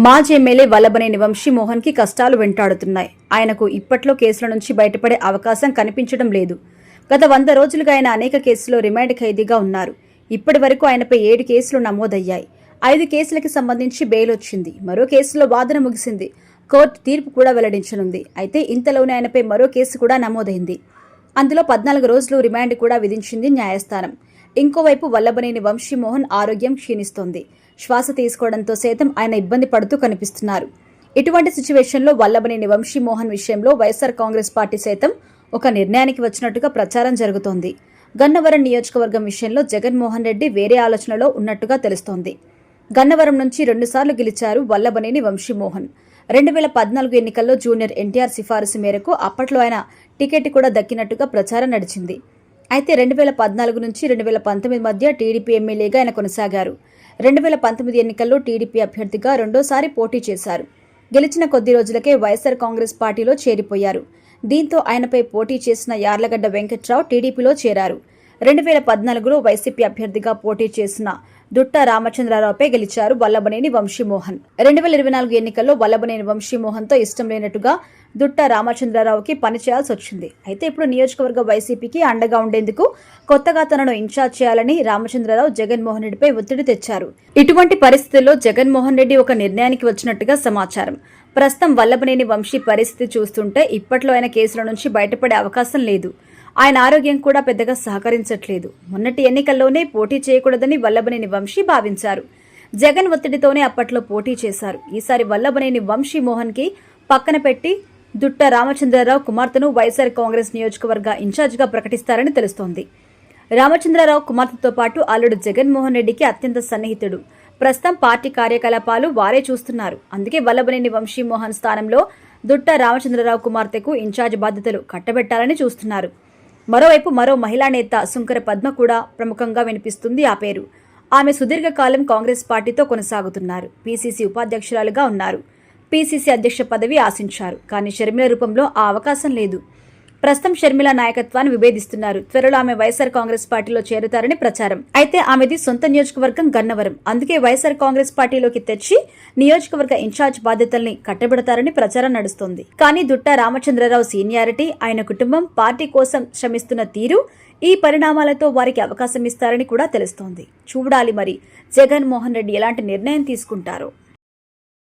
మాజీ ఎమ్మెల్యే వల్లభనేని వంశీమోహన్ కి కష్టాలు వెంటాడుతున్నాయి. ఆయనకు ఇప్పట్లో కేసుల నుంచి బయటపడే అవకాశం కనిపించడం లేదు. గత 100 రోజులుగా ఆయన అనేక కేసుల్లో రిమాండ్ ఖైదీగా ఉన్నారు. ఇప్పటి వరకు ఆయనపై 7 కేసులు నమోదయ్యాయి. 5 కేసులకి సంబంధించి బెయిల్ వచ్చింది. మరో కేసులో వాదన ముగిసింది. కోర్టు తీర్పు కూడా వెల్లడించనుంది. అయితే ఇంతలోనే ఆయనపై మరో కేసు కూడా నమోదైంది. అందులో 14 రోజులు రిమాండ్ కూడా విధించింది న్యాయస్థానం. ఇంకోవైపు వల్లభనేని వంశీమోహన్ ఆరోగ్యం క్షీణిస్తోంది. శ్వాస తీసుకోవడంతో సైతం ఆయన ఇబ్బంది పడుతూ కనిపిస్తున్నారు. ఇటువంటి సిచ్యువేషన్లో వల్లభనేని వంశీమోహన్ విషయంలో వైఎస్ఆర్ కాంగ్రెస్ పార్టీ సైతం ఒక నిర్ణయానికి వచ్చినట్టుగా ప్రచారం జరుగుతోంది. గన్నవరం నియోజకవర్గం విషయంలో జగన్మోహన్ రెడ్డి వేరే ఆలోచనలో ఉన్నట్టుగా తెలుస్తోంది. గన్నవరం నుంచి 2 సార్లు గెలిచారు వల్లభనేని వంశీమోహన్. 2014 ఎన్నికల్లో జూనియర్ ఎన్టీఆర్ సిఫారసు మేరకు అప్పట్లో ఆయన టికెట్ కూడా దక్కినట్టుగా ప్రచారం నడిచింది. అయితే 2014 నుంచి 2019 మధ్య టీడీపీ ఎమ్మెల్యేగా ఆయన కొనసాగారు. 2019 ఎన్నికల్లో టీడీపీ అభ్యర్థిగా రెండోసారి పోటీ చేశారు. గెలిచిన కొద్ది రోజులకే వైఎస్ఆర్ కాంగ్రెస్ పార్టీలో చేరిపోయారు. దీంతో ఆయనపై పోటీ చేసిన యార్లగడ్డ వెంకట్రావు టీడీపీలో చేరారు. 2014లో వైసీపీ అభ్యర్థిగా పోటీ చేసిన దుట్ట రామచంద్రరావుపై గెలిచారు వల్లభనేని వంశీమోహన్. 2024 ఎన్నికల్లో వల్లభనేని వంశీమోహన్తో ఇష్టం లేనట్టుగా దుట్ట రామచంద్రరావుకి పనిచేయాల్సి వచ్చింది. అయితే ఇప్పుడు నియోజకవర్గ వైసీపీకి అండగా ఉండేందుకు కొత్తగా తనను ఇన్ఛార్జ్ చేయాలని రామచంద్రరావు జగన్మోహన్ రెడ్డిపై ఒత్తిడి తెచ్చారు. ఇటువంటి పరిస్థితుల్లో జగన్మోహన్ రెడ్డి ఒక నిర్ణయానికి వచ్చినట్టుగా సమాచారం. ప్రస్తుతం వల్లభనేని వంశీ పరిస్థితి చూస్తుంటే ఇప్పట్లో ఆయన కేసుల నుంచి బయటపడే అవకాశం లేదు. ఆయన ఆరోగ్యం కూడా పెద్దగా సహకరించట్లేదు. మొన్నటి ఎన్నికల్లోనే పోటీ చేయకూడదని వల్లభనేని వంశీ భావించారు. జగన్ ఒత్తిడితోనే అప్పట్లో పోటీ చేశారు. ఈసారి వల్లభనేని వంశీమోహన్ కి పక్కన పెట్టి దుట్ట రామచంద్రరావు కుమార్తెను వైఎస్ఆర్ కాంగ్రెస్ నియోజకవర్గ ఇన్ఛార్జిగా ప్రకటిస్తారని తెలుస్తోంది. రామచంద్రరావు కుమార్తెతో పాటు అల్లుడు జగన్మోహన్ రెడ్డికి అత్యంత సన్నిహితుడు. ప్రస్తుతం పార్టీ కార్యకలాపాలు వారే చూస్తున్నారు. అందుకే వల్లభనేని వంశీమోహన్ స్థానంలో దుట్ట రామచంద్రరావు కుమార్తెకు ఇన్ఛార్జ్ బాధ్యతలు కట్టబెట్టాలని చూస్తున్నారు. మరోవైపు మరో మహిళా నేత సుంకర పద్మ కూడా ప్రముఖంగా వినిపిస్తుంది ఆ పేరు. ఆమె సుదీర్ఘకాలం కాంగ్రెస్ పార్టీతో కొనసాగుతున్నారు. పీసీసీ ఉపాధ్యక్షురాలుగా ఉన్నారు. పీసీసీ అధ్యక్ష పదవి ఆశించారు. కానీ షర్మిల రూపంలో ఆ అవకాశం లేదు. ప్రస్తుతం షర్మిల నాయకత్వాన్ని విభేదిస్తున్నారు. త్వరలో ఆమె వైఎస్ఆర్ కాంగ్రెస్ పార్టీలో చేరుతారని ప్రచారం. అయితే ఆమెది సొంత నియోజకవర్గం గన్నవరం. అందుకే వైఎస్ఆర్ కాంగ్రెస్ పార్టీలోకి తెచ్చి నియోజకవర్గ ఇన్ఛార్జ్ బాధ్యతల్ని కట్టబెడతారని ప్రచారం నడుస్తోంది. కానీ దుట్ట రామచంద్రరావు సీనియారిటీ, ఆయన కుటుంబం పార్టీ కోసం శ్రమిస్తున్న తీరు ఈ పరిణామాలతో వారికి అవకాశం ఇస్తారని కూడా తెలుస్తోంది. చూడాలి మరి జగన్మోహన్ రెడ్డి ఎలాంటి నిర్ణయం తీసుకుంటారో.